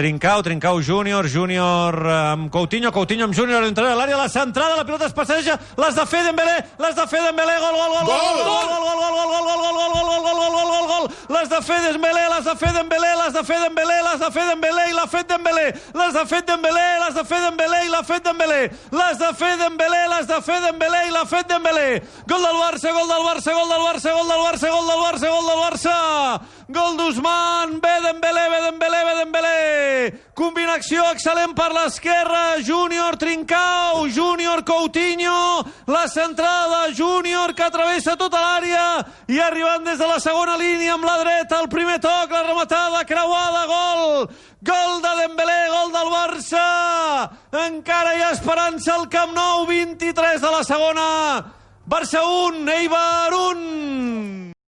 Trincao Júnior amb Coutinho amb Júnior a l'interior de l'àrea, la centrada, la pilota es passeja, les de fer Dembélé, gol, les de fer Dembélé, i l'ha fet Dembélé, i l'ha fet Dembélé, i l'ha fet Dembélé, i l'ha fet Dembélé, les de fer Dembélé, i l'ha fet Dembélé, gol del Barça, gol d'Ousmane, ve Dembélé, combinació excel·lent per l'esquerra, Júnior Trincao, Júnior Coutinho, la centrada de Júnior que travessa tota l'àrea i arribant des de la segona línia amb la dreta, el primer toc, la rematada, creuada, gol de Dembélé, gol del Barça, encara hi ha esperança al Camp Nou, 23 de la segona, Barça 1, Eibar 1.